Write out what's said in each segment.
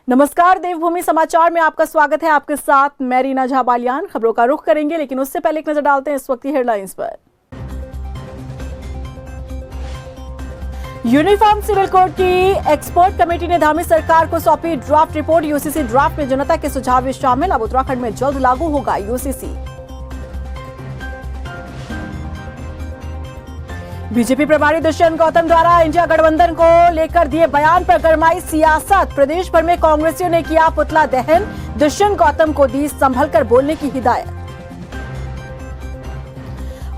नमस्कार, देवभूमि समाचार में आपका स्वागत है। आपके साथ मैं रीना झा बालियान। खबरों का रुख करेंगे, लेकिन उससे पहले एक नजर डालते हैं इस वक्त की हेडलाइंस पर। यूनिफॉर्म सिविल कोड की एक्सपर्ट कमेटी ने धामी सरकार को सौंपी ड्राफ्ट रिपोर्ट। यूसीसी ड्राफ्ट में जनता के सुझाव भी शामिल। अब उत्तराखंड में जल्द लागू होगा यूसीसी। बीजेपी प्रभारी दुष्यंत गौतम द्वारा इंडिया गठबंधन को लेकर दिए बयान पर गरमाई सियासत। प्रदेश भर में कांग्रेसियों ने किया पुतला दहन। दुष्यंत गौतम को दी संभलकर बोलने की हिदायत।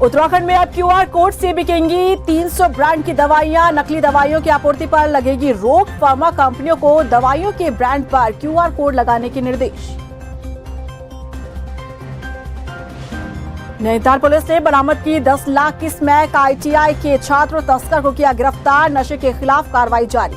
उत्तराखंड में अब क्यूआर कोड से बिकेंगी 300 ब्रांड की दवाइयां। नकली दवाइयों की आपूर्ति पर लगेगी रोक। फार्मा कंपनियों को दवाइयों के ब्रांड पर क्यूआर कोड लगाने के निर्देश। नैनीताल पुलिस ने बरामद की 10 लाख की स्मैक। आईटीआई के छात्र तस्कर को किया गिरफ्तार। नशे के खिलाफ कार्रवाई जारी।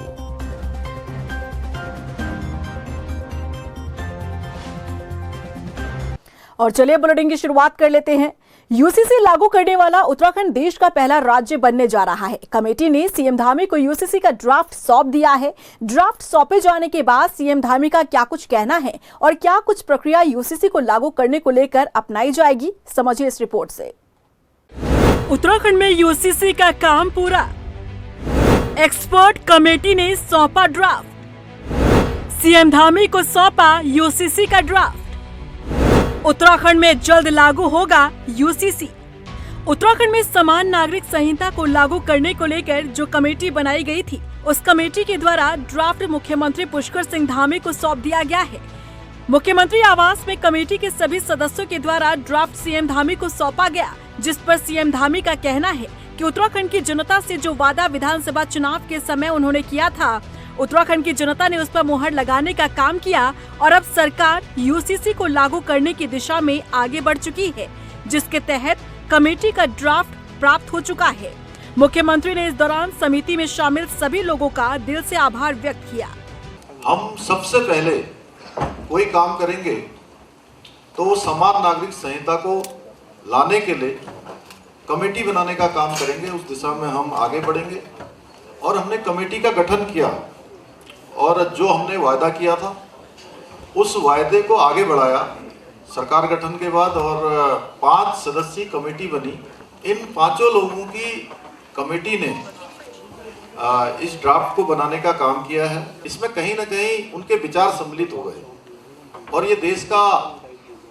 और चलिए बुलेटिन की शुरुआत कर लेते हैं। यूसीसी लागू करने वाला उत्तराखंड देश का पहला राज्य बनने जा रहा है। कमेटी ने सीएम धामी को यूसीसी का ड्राफ्ट सौंप दिया है। ड्राफ्ट सौंपे जाने के बाद सीएम धामी का क्या कुछ कहना है और क्या कुछ प्रक्रिया यूसीसी को लागू करने को लेकर अपनाई जाएगी, समझिए इस रिपोर्ट से। उत्तराखंड में यूसीसी का काम पूरा। एक्सपर्ट कमेटी ने सौंपा ड्राफ्ट। सीएम धामी को सौंपा यूसीसी का ड्राफ्ट। उत्तराखंड में जल्द लागू होगा यूसीसी। उत्तराखंड में समान नागरिक संहिता को लागू करने को लेकर जो कमेटी बनाई गई थी, उस कमेटी के द्वारा ड्राफ्ट मुख्यमंत्री पुष्कर सिंह धामी को सौंप दिया गया है। मुख्यमंत्री आवास में कमेटी के सभी सदस्यों के द्वारा ड्राफ्ट सीएम धामी को सौंपा गया, जिस पर सीएम धामी का कहना है कि उत्तराखंड की जनता से जो वादा विधानसभा चुनाव के समय उन्होंने किया था, उत्तराखंड की जनता ने उस पर मुहर लगाने का काम किया और अब सरकार यूसीसी को लागू करने की दिशा में आगे बढ़ चुकी है, जिसके तहत कमेटी का ड्राफ्ट प्राप्त हो चुका है। मुख्यमंत्री ने इस दौरान समिति में शामिल सभी लोगों का दिल से आभार व्यक्त किया। हम सबसे पहले कोई काम करेंगे तो समान नागरिक संहिता को लाने के लिए कमेटी बनाने का काम करेंगे। उस दिशा में हम आगे बढ़ेंगे और हमने कमेटी का गठन किया और जो हमने वायदा किया था उस वायदे को आगे बढ़ाया सरकार गठन के बाद और 5 सदस्यीय कमेटी बनी। इन 5 लोगों की कमेटी ने इस ड्राफ्ट को बनाने का काम किया है। इसमें कहीं ना कहीं उनके विचार सम्मिलित हो गए और ये देश का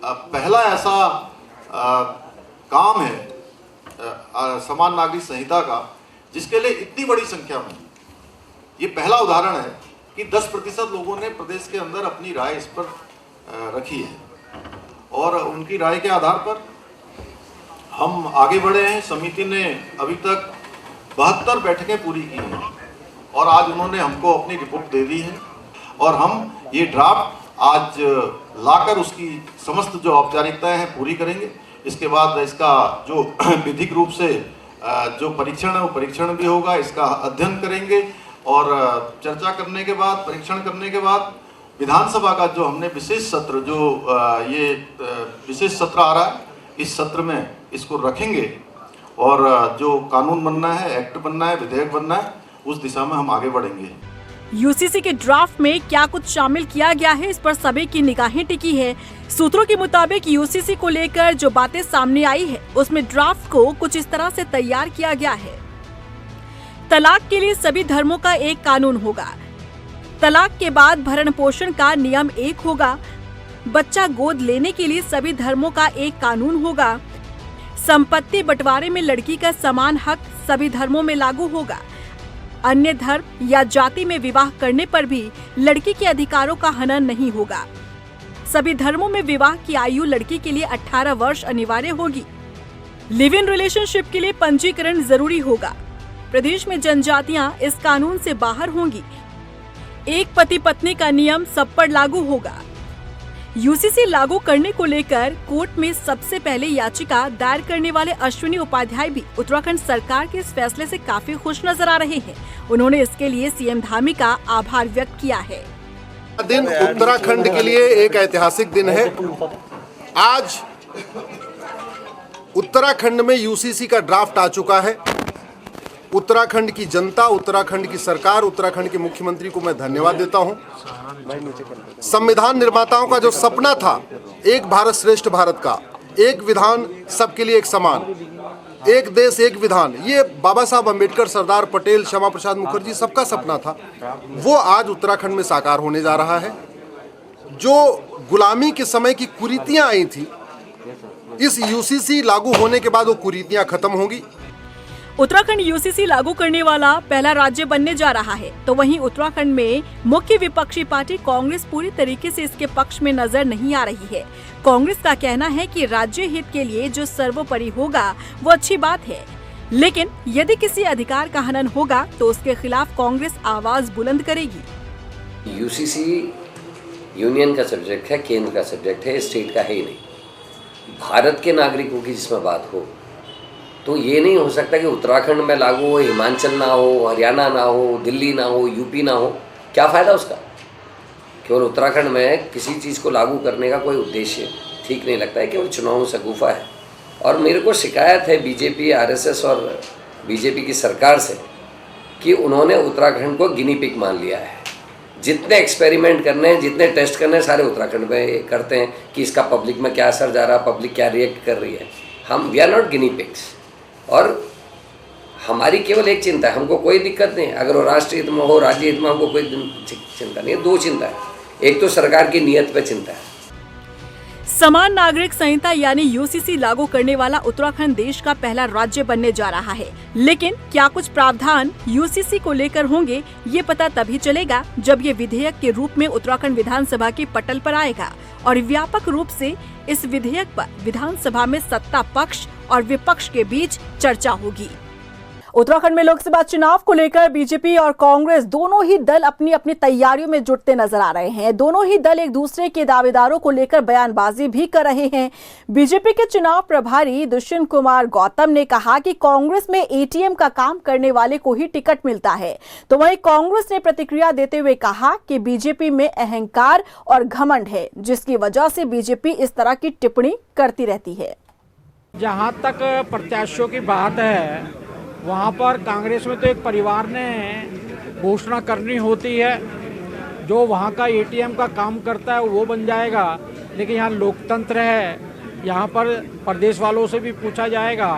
पहला ऐसा काम है समान नागरिक संहिता का, जिसके लिए इतनी बड़ी संख्या में ये पहला उदाहरण है कि 10% लोगों ने प्रदेश के अंदर अपनी राय इस पर रखी है और उनकी राय के आधार पर हम आगे बढ़े हैं। समिति ने अभी तक 72 बैठकें पूरी की हैं और आज उन्होंने हमको अपनी रिपोर्ट दे दी है और हम ये ड्राफ्ट आज लाकर उसकी समस्त जो औपचारिकताएं हैं पूरी करेंगे। इसके बाद इसका जो विधिक रूप से जो परीक्षण है वो परीक्षण भी होगा। इसका अध्ययन करेंगे और चर्चा करने के बाद, परीक्षण करने के बाद विधानसभा का जो हमने विशेष सत्र, जो ये विशेष सत्र आ रहा है, इस सत्र में इसको रखेंगे और जो कानून बनना है, एक्ट बनना है, विधेयक बनना है, उस दिशा में हम आगे बढ़ेंगे। यूसीसी के ड्राफ्ट में क्या कुछ शामिल किया गया है, इस पर सभी की निगाहें टिकी है। सूत्रों के मुताबिक यूसीसी को लेकर जो बातें सामने आई है, उसमें ड्राफ्ट को कुछ इस तरह से तैयार किया गया है। तलाक के लिए सभी धर्मों का एक कानून होगा। तलाक के बाद भरण पोषण का नियम एक होगा। बच्चा गोद लेने के लिए सभी धर्मों का एक कानून होगा। संपत्ति बंटवारे में लड़की का समान हक सभी धर्मों में लागू होगा। अन्य धर्म या जाति में विवाह करने पर भी लड़की के अधिकारों का हनन नहीं होगा। सभी धर्मों में विवाह की आयु लड़की के लिए 18 वर्ष अनिवार्य होगी। लिव इन रिलेशनशिप के लिए पंजीकरण जरूरी होगा। प्रदेश में जनजातियां इस कानून से बाहर होंगी। एक पति पत्नी का नियम सब पर लागू होगा। यूसीसी लागू करने को लेकर कोर्ट में सबसे पहले याचिका दायर करने वाले अश्विनी उपाध्याय भी उत्तराखंड सरकार के इस फैसले से काफी खुश नजर आ रहे हैं। उन्होंने इसके लिए सीएम धामी का आभार व्यक्त किया है। दिन उत्तराखंड के लिए एक ऐतिहासिक दिन है। आज उत्तराखंड में यूसीसी का ड्राफ्ट आ चुका है। उत्तराखंड की जनता, उत्तराखंड की सरकार, उत्तराखंड के मुख्यमंत्री को मैं धन्यवाद देता हूं। संविधान निर्माताओं का जो सपना था एक भारत श्रेष्ठ भारत का, एक विधान सबके लिए एक समान, एक देश एक विधान, ये बाबा साहब अम्बेडकर, सरदार पटेल, श्यामा प्रसाद मुखर्जी सबका सपना था, वो आज उत्तराखंड में साकार होने जा रहा है। जो गुलामी के समय की कुरीतियां आई थी, इस यूसीसी लागू होने के बाद वो कुरीतियां खत्म होंगी। उत्तराखंड यूसीसी लागू करने वाला पहला राज्य बनने जा रहा है, तो वहीं उत्तराखंड में मुख्य विपक्षी पार्टी कांग्रेस पूरी तरीके से इसके पक्ष में नजर नहीं आ रही है। कांग्रेस का कहना है कि राज्य हित के लिए जो सर्वोपरि होगा वो अच्छी बात है, लेकिन यदि किसी अधिकार का हनन होगा तो उसके खिलाफ कांग्रेस आवाज बुलंद करेगी। यूसीसी यूनियन का सब्जेक्ट है, केंद्र का सब्जेक्ट है, स्टेट का है ही नहीं। भारत के नागरिकों की जिसमें बात हो तो ये नहीं हो सकता कि उत्तराखंड में लागू हो, हिमाचल ना हो, हरियाणा ना हो, दिल्ली ना हो, यूपी ना हो। क्या फ़ायदा उसका? केवल उत्तराखंड में किसी चीज़ को लागू करने का कोई उद्देश्य ठीक नहीं लगता है, केवल चुनाव शगुफा है। और मेरे को शिकायत है बीजेपी, आरएसएस और बीजेपी की सरकार से कि उन्होंने उत्तराखंड को गिनी पिग मान लिया है। जितने एक्सपेरिमेंट करने हैं, जितने टेस्ट करने हैं, सारे उत्तराखंड में करते हैं कि इसका पब्लिक में क्या असर जा रहा है, पब्लिक क्या रिएक्ट कर रही है। We are not guinea pigs. और हमारी केवल एक चिंता है, हमको कोई दिक्कत नहीं है अगर वो राष्ट्रीय हित में हो, राज्य हित में, हमको कोई चिंता नहीं है। दो चिंता है, एक तो सरकार की नीयत पे चिंता है। समान नागरिक संहिता यानी यूसीसी लागू करने वाला उत्तराखंड देश का पहला राज्य बनने जा रहा है, लेकिन क्या कुछ प्रावधान यूसीसी को लेकर होंगे ये पता तभी चलेगा जब ये विधेयक के रूप में उत्तराखंड विधानसभा की पटल पर आएगा और व्यापक रूप से इस विधेयक पर विधानसभा में सत्ता पक्ष और विपक्ष के बीच चर्चा होगी। उत्तराखंड में लोकसभा चुनाव को लेकर बीजेपी और कांग्रेस दोनों ही दल अपनी अपनी तैयारियों में जुटते नजर आ रहे हैं। दोनों ही दल एक दूसरे के दावेदारों को लेकर बयानबाजी भी कर रहे हैं। बीजेपी के चुनाव प्रभारी दुष्यंत कुमार गौतम ने कहा कि कांग्रेस में एटीएम का काम करने वाले को ही टिकट मिलता है, तो वहीं कांग्रेस ने प्रतिक्रिया देते हुए कहा कि बीजेपी में अहंकार और घमंड है, जिसकी वजह से बीजेपी इस तरह की टिप्पणी करती रहती है। जहाँ तक प्रत्याशियों की बात है, वहाँ पर कांग्रेस में तो एक परिवार ने घोषणा करनी होती है, जो वहाँ का एटीएम का काम करता है वो बन जाएगा। लेकिन यहाँ लोकतंत्र है, यहाँ पर प्रदेश वालों से भी पूछा जाएगा।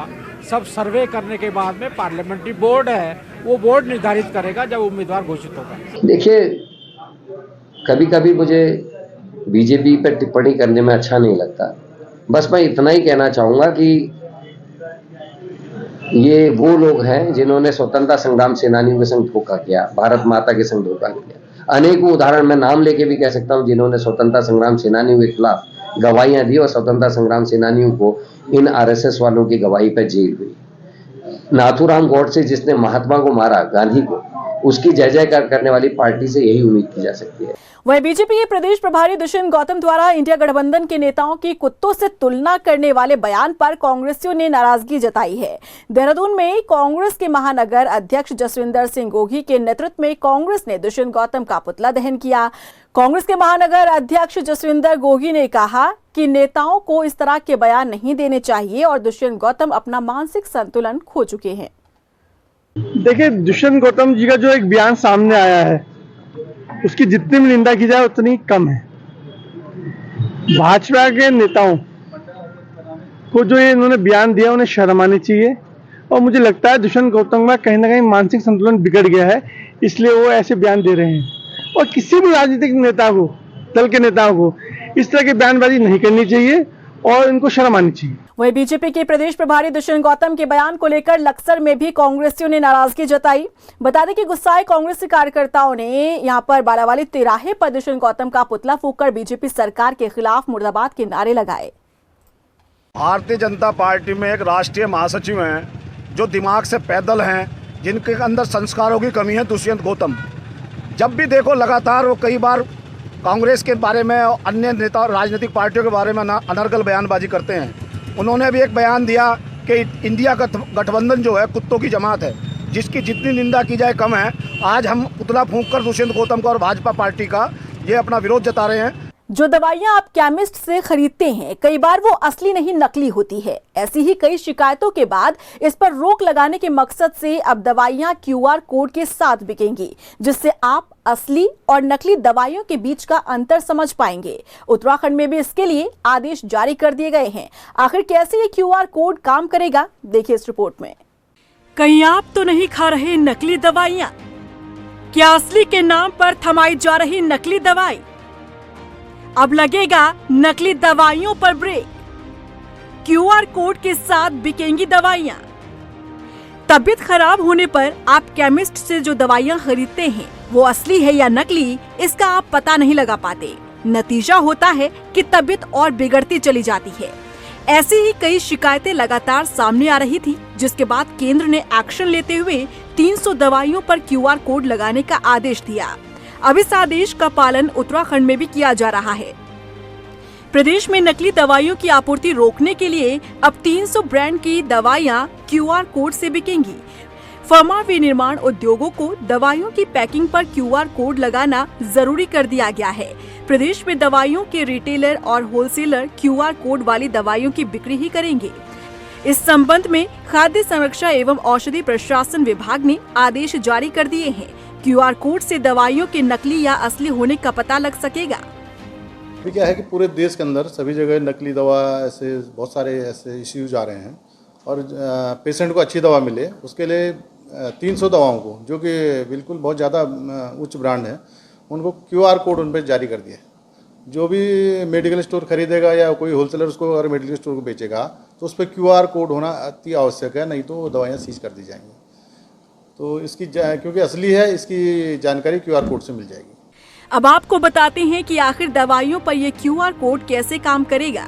सब सर्वे करने के बाद में पार्लियामेंट्री बोर्ड है, वो बोर्ड निर्धारित करेगा जब उम्मीदवार घोषित होगा। देखिए, कभी कभी मुझे बीजेपी पर टिप्पणी करने में अच्छा नहीं लगता। बस मैं इतना ही कहना चाहूँगा कि ये वो लोग हैं जिन्होंने स्वतंत्रता संग्राम सेनानियों के संग धोखा किया, भारत माता के संग धोखा किया। अनेकों उदाहरण मैं नाम लेके भी कह सकता हूँ जिन्होंने स्वतंत्रता संग्राम सेनानियों के खिलाफ गवाहियां दी और स्वतंत्रता संग्राम सेनानियों को इन आरएसएस वालों की गवाही पर जेल हुई। नाथूराम गौडसे जिसने महात्मा को मारा, गांधी को, उसकी जय जयकार करने वाली पार्टी से यही उम्मीद की जा सकती है। वहीं बीजेपी के प्रदेश प्रभारी दुष्यंत गौतम द्वारा इंडिया गठबंधन के नेताओं की कुत्तों से तुलना करने वाले बयान पर कांग्रेसियों ने नाराजगी जताई है। देहरादून में कांग्रेस के महानगर अध्यक्ष जसविंदर सिंह गोगी के नेतृत्व में कांग्रेस ने दुष्यंत गौतम का पुतला दहन किया। कांग्रेस के महानगर अध्यक्ष जसविंदर गोगी ने कहा कि नेताओं को इस तरह के बयान नहीं देने चाहिए और दुष्यंत गौतम अपना मानसिक संतुलन खो चुके हैं। देखिए, दुष्यंत गौतम जी का जो एक बयान सामने आया है, उसकी जितनी भी निंदा की जाए उतनी कम है। भाजपा के नेताओं को जो ये इन्होंने बयान दिया, उन्हें शर्म आनी चाहिए। और मुझे लगता है दुष्यंत गौतम का कहीं ना कहीं मानसिक संतुलन बिगड़ गया है, इसलिए वो ऐसे बयान दे रहे हैं। और किसी भी राजनीतिक नेता को, दल के नेताओं को इस तरह की बयानबाजी नहीं करनी चाहिए और इनको शर्म आनी चाहिए। वहीं बीजेपी के प्रदेश प्रभारी दुष्यंत गौतम के बयान को लेकर लक्सर में भी कांग्रेसियों ने नाराजगी जताई। बता दें कि गुस्साए कांग्रेसी कार्यकर्ताओं ने यहां पर बालावाली तिराहे पर दुष्यंत गौतम का पुतला फूंककर बीजेपी सरकार के खिलाफ मुर्दाबाद के नारे लगाए। भारतीय जनता पार्टी में एक राष्ट्रीय महासचिव हैं जो दिमाग से पैदल हैं, जिनके अंदर संस्कारों की कमी है, दुष्यंत गौतम। जब भी देखो लगातार वो कई बार कांग्रेस के बारे में और अन्य नेता राजनीतिक पार्टियों के बारे में अनर्गल बयानबाजी करते हैं। उन्होंने भी एक बयान दिया कि इंडिया गठबंधन जो है कुत्तों की जमात है, जिसकी जितनी निंदा की जाए कम है। आज हम पुतला फूंककर दुष्यंत गौतम का और भाजपा पार्टी का ये अपना विरोध जता रहे हैं। जो दवाइयां आप केमिस्ट से खरीदते हैं कई बार वो असली नहीं नकली होती है। ऐसी ही कई शिकायतों के बाद इस पर रोक लगाने के मकसद से अब दवाइयां QR कोड के साथ बिकेंगी, जिससे आप असली और नकली दवाइयों के बीच का अंतर समझ पाएंगे। उत्तराखंड में भी इसके लिए आदेश जारी कर दिए गए हैं। आखिर कैसे ये QR कोड काम करेगा, देखिए इस रिपोर्ट में। कहीं आप तो नहीं खा रहे नकली दवाइयां? क्या असली के नाम पर थमाई जा रही नकली दवाई? अब लगेगा नकली दवाइयों पर ब्रेक। QR कोड के साथ बिकेंगी दवाइयां। तबीयत खराब होने पर आप केमिस्ट से जो दवाइयां खरीदते हैं वो असली है या नकली, इसका आप पता नहीं लगा पाते। नतीजा होता है कि तबीयत और बिगड़ती चली जाती है। ऐसी ही कई शिकायतें लगातार सामने आ रही थी, जिसके बाद केंद्र ने एक्शन लेते हुए 300 दवाइयों पर QR कोड लगाने का आदेश दिया। अब इस आदेश का पालन उत्तराखंड में भी किया जा रहा है। प्रदेश में नकली दवाइयों की आपूर्ति रोकने के लिए अब 300 ब्रांड की दवाइयां QR कोड से बिकेंगी। फार्मा विनिर्माण उद्योगों को दवाइयों की पैकिंग पर QR कोड लगाना जरूरी कर दिया गया है। प्रदेश में दवाइयों के रिटेलर और होलसेलर QR कोड वाली दवाइयों की बिक्री ही करेंगे। इस संबंध में खाद्य संरक्षा एवं औषधि प्रशासन विभाग ने आदेश जारी कर दिए हैं। QR कोड से दवाइयों के नकली या असली होने का पता लग सकेगा। अभी क्या है कि पूरे देश के अंदर सभी जगह नकली दवा ऐसे बहुत सारे ऐसे इश्यूज आ रहे हैं और पेशेंट को अच्छी दवा मिले उसके लिए 300 दवाओं को, जो कि बिल्कुल बहुत ज़्यादा उच्च ब्रांड है, उनको QR कोड उन पर जारी कर दिया। जो भी मेडिकल स्टोर खरीदेगा या कोई होलसेलर उसको अगर मेडिकल स्टोर को बेचेगा तो उस पर QR कोड होना अति आवश्यक है, नहीं तो वो दवाइयाँ सीज कर दी जाएंगी। तो इसकी क्योंकि असली है, इसकी जानकारी QR कोड से मिल जाएगी। अब आपको बताते हैं कि आखिर दवाइयों पर ये QR कोड कैसे काम करेगा।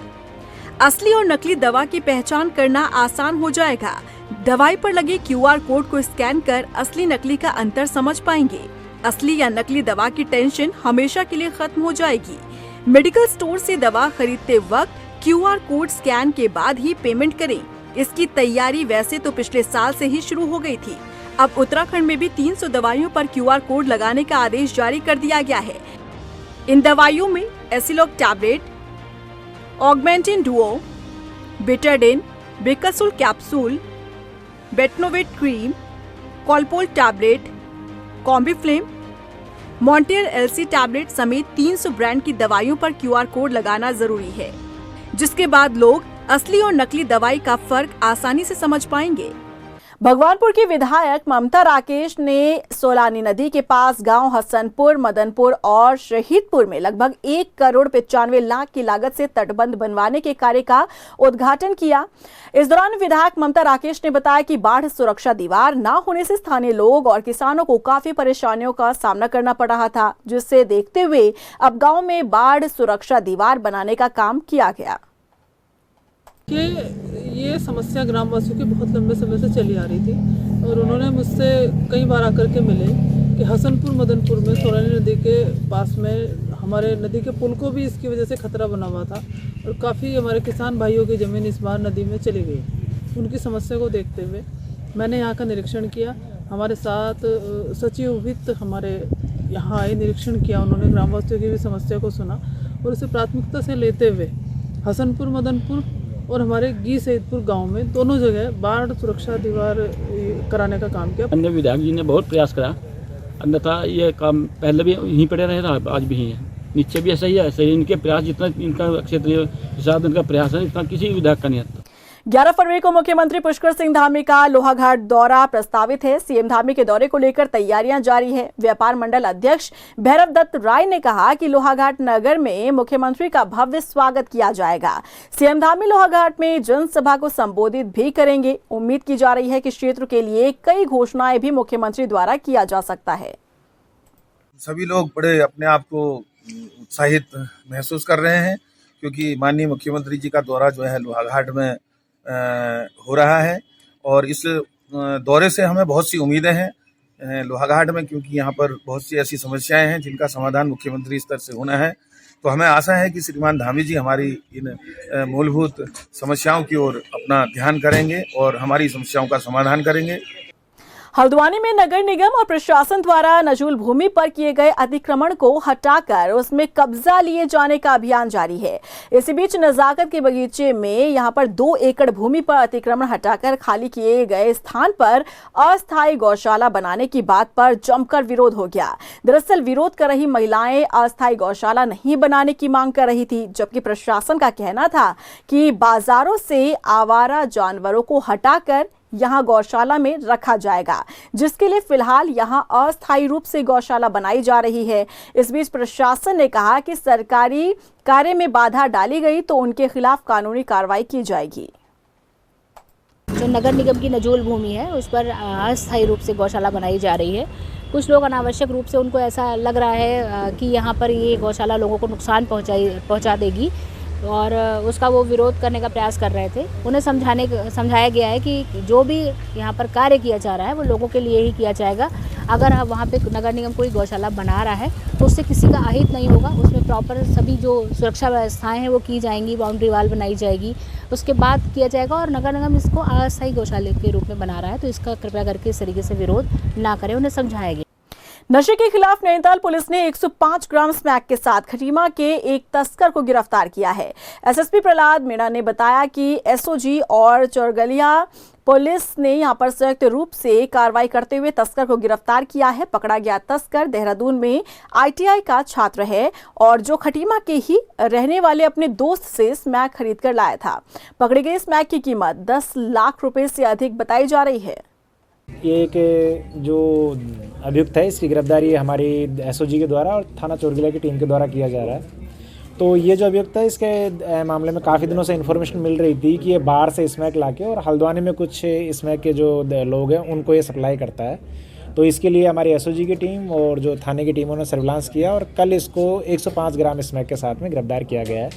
असली और नकली दवा की पहचान करना आसान हो जाएगा। दवाई पर लगे QR कोड को स्कैन कर असली नकली का अंतर समझ पाएंगे। असली या नकली दवा की टेंशन हमेशा के लिए खत्म हो जाएगी। मेडिकल स्टोर से दवा खरीदते वक्त QR कोड स्कैन के बाद ही पेमेंट करें। इसकी तैयारी वैसे तो पिछले साल से ही शुरू हो गई थी। अब उत्तराखंड में भी 300 दवाइयों पर QR कोड लगाने का आदेश जारी कर दिया गया है। इन दवाइयों में Aciloc tablet, Augmentin Duo, Betadine, Becosules capsule, Betnovate cream, Calpol tablet, Combiflam, Montair LC tablet समेत 300 ब्रांड की दवाइयों पर QR कोड लगाना जरूरी है, जिसके बाद लोग असली और नकली दवाई का फर्क आसानी से समझ पाएंगे। भगवानपुर की विधायक ममता राकेश ने सोलानी नदी के पास गांव हसनपुर, मदनपुर और शहीदपुर में लगभग 1 करोड़ 95 लाख की लागत से तटबंध बनवाने के कार्य का उद्घाटन किया। इस दौरान विधायक ममता राकेश ने बताया कि बाढ़ सुरक्षा दीवार न होने से स्थानीय लोग और किसानों को काफी परेशानियों का सामना करना पड़ रहा था, जिससे देखते हुए अब गाँव में बाढ़ सुरक्षा दीवार बनाने का काम किया गया। कि ये समस्या ग्रामवासियों की बहुत लंबे समय से चली आ रही थी और उन्होंने मुझसे कई बार आकर के मिले कि हसनपुर मदनपुर में सोलानी नदी के पास में हमारे नदी के पुल को भी इसकी वजह से खतरा बना हुआ था और काफ़ी हमारे किसान भाइयों की ज़मीन इस बार नदी में चली गई। उनकी समस्या को देखते हुए मैंने यहाँ का निरीक्षण किया। हमारे साथ सचिव वित्त हमारे यहाँ आए, निरीक्षण किया उन्होंने, ग्रामवासियों की भी समस्या को सुना और उसे प्राथमिकता से लेते हुए हसनपुर मदनपुर और हमारे गी सैदपुर गांव में दोनों जगह बाढ़ सुरक्षा दीवार कराने का काम किया। अन्य विधायक जी ने बहुत प्रयास करा, अन्यथा ये काम पहले भी यहीं पड़े रहे था, आज भी यहीं है, नीचे भी ऐसा ही है। ऐसे ही इनके प्रयास, जितना इनका क्षेत्रीय हिसाब इनका प्रयास है, इतना किसी विधायक का नहीं आता। 11 फरवरी को मुख्यमंत्री पुष्कर सिंह धामी का लोहाघाट दौरा प्रस्तावित है। सीएम धामी के दौरे को लेकर तैयारियां जारी है। व्यापार मंडल अध्यक्ष भैरव दत्त राय ने कहा कि लोहाघाट नगर में मुख्यमंत्री का भव्य स्वागत किया जाएगा। सीएम धामी लोहाघाट में जनसभा को संबोधित भी करेंगे। उम्मीद की जा रही है कि क्षेत्र के लिए कई घोषणाएं भी मुख्यमंत्री द्वारा किया जा सकता है। सभी लोग बड़े अपने आप को उत्साहित महसूस कर रहे हैं, क्योंकि माननीय मुख्यमंत्री जी का दौरा जो है लोहाघाट में हो रहा है और इस दौरे से हमें बहुत सी उम्मीदें हैं लोहाघाट में, क्योंकि यहाँ पर बहुत सी ऐसी समस्याएं हैं जिनका समाधान मुख्यमंत्री स्तर से होना है। तो हमें आशा है कि श्रीमान धामी जी हमारी इन मूलभूत समस्याओं की ओर अपना ध्यान करेंगे और हमारी समस्याओं का समाधान करेंगे। हल्द्वानी में नगर निगम और प्रशासन द्वारा नजूल भूमि पर किए गए अतिक्रमण को हटाकर उसमें कब्जा लिए जाने का अभियान जारी है। इसी बीच नजाकत के बगीचे में यहां पर 2 एकड़ भूमि पर अतिक्रमण हटाकर खाली किए गए स्थान पर अस्थायी गौशाला बनाने की बात पर जमकर विरोध हो गया। दरअसल विरोध कर रही महिलाएं अस्थायी गौशाला नहीं बनाने की मांग कर रही थी, जबकि प्रशासन का कहना था कि बाजारों से आवारा जानवरों को हटाकर यहां गौशाला में रखा जाएगा, जिसके लिए फिलहाल यहां अस्थायी रूप से गौशाला बनाई जा रही है। इस बीच प्रशासन ने कहा कि सरकारी कार्य में बाधा डाली गई तो उनके खिलाफ कानूनी कार्रवाई की जाएगी। जो नगर निगम की नजूल भूमि है उस पर अस्थायी रूप से गौशाला बनाई जा रही है। कुछ लोग अनावश्यक रूप से उनको ऐसा लग रहा है कि यहाँ पर ये गौशाला लोगों को नुकसान पहुँचा देगी और उसका वो विरोध करने का प्रयास कर रहे थे। उन्हें समझाया गया है कि जो भी यहाँ पर कार्य किया जा रहा है वो लोगों के लिए ही किया जाएगा। अगर वहाँ पे नगर निगम कोई गौशाला बना रहा है तो उससे किसी का अहित नहीं होगा। उसमें प्रॉपर सभी जो सुरक्षा व्यवस्थाएं हैं वो की जाएंगी, बाउंड्री वाल बनाई जाएगी, उसके बाद किया जाएगा। और नगर निगम इसको अस्थायी गौशाला के रूप में बना रहा है तो इसका कृपया करके इस तरीके से विरोध ना करें, उन्हें समझाया गया। नशे के खिलाफ नैनीताल पुलिस ने 105 ग्राम स्मैक के साथ खटीमा के एक तस्कर को गिरफ्तार किया है। एसएसपी प्रहलाद मीणा ने बताया कि एसओजी और चौरगलिया पुलिस ने यहां पर संयुक्त रूप से कार्रवाई करते हुए तस्कर को गिरफ्तार किया है। पकड़ा गया तस्कर देहरादून में आईटीआई का छात्र है और जो खटीमा के ही रहने वाले अपने दोस्त से स्मैक खरीद कर लाया था। पकड़े गए स्मैक की कीमत 10 लाख रुपए से अधिक बताई जा रही है। ये एक जो अभियुक्त है इसकी गिरफ्तारी हमारी एसओजी के द्वारा और थाना चौरगलिया की टीम के द्वारा किया जा रहा है। तो ये जो अभियुक्त है इसके मामले में काफ़ी दिनों से इन्फॉर्मेशन मिल रही थी कि ये बाहर से स्मैक लाके और हल्द्वानी में कुछ स्मैक के जो लोग हैं उनको ये सप्लाई करता है। तो इसके लिए हमारी एसओजी की टीम और जो थाने की टीमों ने सर्विलांस किया और कल इसको 105 ग्राम स्मैक के साथ में गिरफ्तार किया गया है।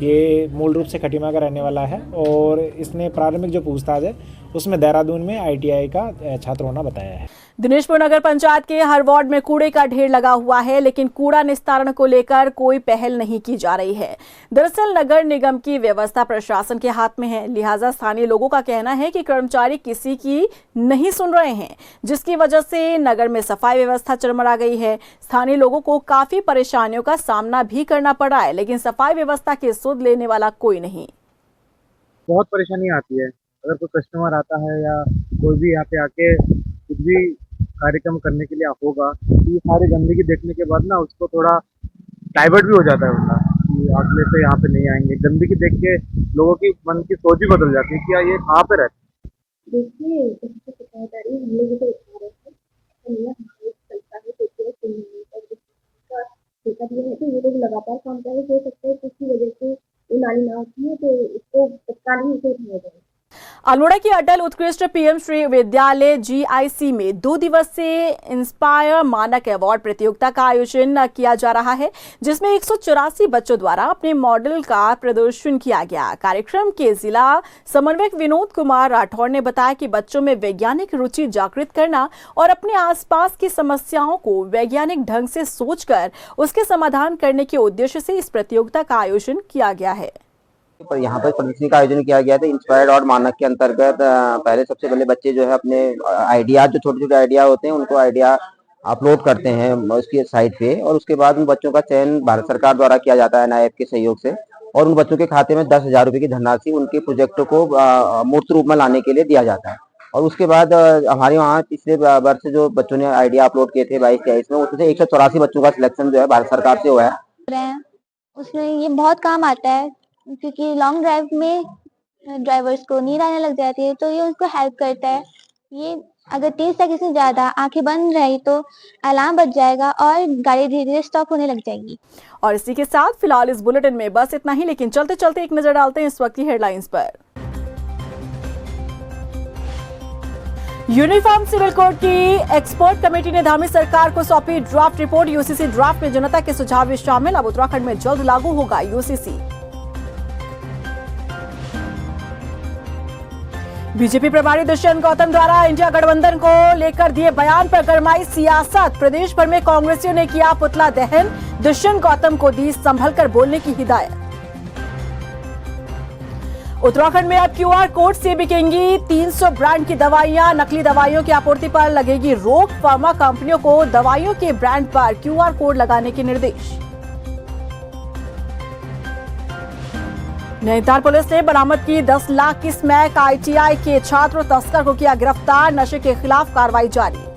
ये मूल रूप से खटीमा का रहने वाला है और इसने प्रारंभिक जो पूछताछ है उसमें देहरादून में आईटीआई का छात्र होना बताया है। दिनेशपुर नगर पंचायत के हर वार्ड में कूड़े का ढेर लगा हुआ है, लेकिन कूड़ा निस्तारण को लेकर कोई पहल नहीं की जा रही है। दरअसल नगर निगम की व्यवस्था प्रशासन के हाथ में है, लिहाजा स्थानीय लोगों का कहना है कि कर्मचारी किसी की नहीं सुन रहे हैं, जिसकी वजह से नगर में सफाई व्यवस्था चरमरा गई है। स्थानीय लोगों को काफी परेशानियों का सामना भी करना पड़ा है, लेकिन सफाई व्यवस्था की सुध लेने वाला कोई नहीं। बहुत परेशानी आती है। अगर कोई कस्टमर आता है या कोई भी यहाँ पे आके कुछ भी कार्यक्रम करने के लिए होगा तो ये सारी गंदगी देखने के बाद ना उसको थोड़ा डाइवर्ट भी हो जाता है उनका कि अगले से यहाँ पे नहीं आएंगे। गंदगी देख के लोगों की मन की सोच ही बदल जाती है कि यार ये कहाँ पे रहते हैं। देखिए हम लोग तो बता रहे हैं तो ये लोग लगातार काम कर रहे हो सकते हैं किसी वजह से ये नाली ना होती है तो इसको तत्कालीन उसे उठाया जाए। अल्मोड़ा की अटल उत्कृष्ट पीएम श्री विद्यालय जीआईसी में 2 दिवसीय इंस्पायर मानक अवार्ड प्रतियोगिता का आयोजन किया जा रहा है, जिसमें 184 बच्चों द्वारा अपने मॉडल का प्रदर्शन किया गया। कार्यक्रम के जिला समन्वयक विनोद कुमार राठौड़ ने बताया कि बच्चों में वैज्ञानिक रुचि जागृत करना और अपने आसपास की समस्याओं को वैज्ञानिक ढंग से सोचकर उसके समाधान करने के उद्देश्य से इस प्रतियोगिता का आयोजन किया गया है। पर यहाँ पर प्रदर्शनी का आयोजन किया गया था इंस्पायर्ड और मानक के अंतर्गत। पहले सबसे पहले बच्चे जो है अपने आइडिया जो छोटे छोटे आइडिया होते हैं उनको आइडिया अपलोड करते हैं उसकी साइट पे और उसके बाद उन बच्चों का चयन भारत सरकार द्वारा किया जाता है नायब के सहयोग से और उन बच्चों के खाते में 10,000 रुपए की धनराशि उनके प्रोजेक्टों को मूर्त रूप में लाने के लिए दिया जाता है। और उसके बाद हमारे वहाँ पिछले वर्ष जो बच्चों ने आइडिया अपलोड किए थे 22-23 में उसमें 184 बच्चों का सिलेक्शन जो है भारत सरकार से हुआ है। उसमें ये बहुत काम आता है क्योंकि लॉन्ग ड्राइव में ड्राइवर्स को नींद आने लग जाती है तो ये उसको हेल्प करता है। ये अगर 30 सेकंड से ज्यादा आंखें बंद रही तो अलार्म बज जाएगा और गाड़ी धीरे धीरे स्टॉप होने लग जाएगी। और इसी के साथ फिलहाल इस बुलेटिन में बस इतना ही, लेकिन चलते चलते एक नजर डालते हैं इस वक्त की हेडलाइंस पर। यूनिफॉर्म सिविल कोड की एक्सपर्ट कमेटी ने धामी सरकार को सौंपी ड्राफ्ट रिपोर्ट। यूसीसी ड्राफ्ट में जनता के सुझाव भी शामिल। अब उत्तराखंड में जल्द लागू होगा यूसीसी। बीजेपी प्रभारी दुष्यंत गौतम द्वारा इंडिया गठबंधन को लेकर दिए बयान पर गरमाई सियासत। प्रदेश भर में कांग्रेसियों ने किया पुतला दहन। दुष्यंत गौतम को दी संभलकर बोलने की हिदायत। उत्तराखंड में अब क्यूआर कोड से बिकेंगी 300 ब्रांड की दवाइयां। नकली दवाइयों की आपूर्ति पर लगेगी रोक। फार्मा कंपनियों को दवाइयों के ब्रांड पर क्यूआर कोड लगाने के निर्देश। नैनीताल पुलिस ने बरामद की 10 लाख की स्मैक। ITI के छात्र तस्कर को किया गिरफ्तार। नशे के खिलाफ कार्रवाई जारी।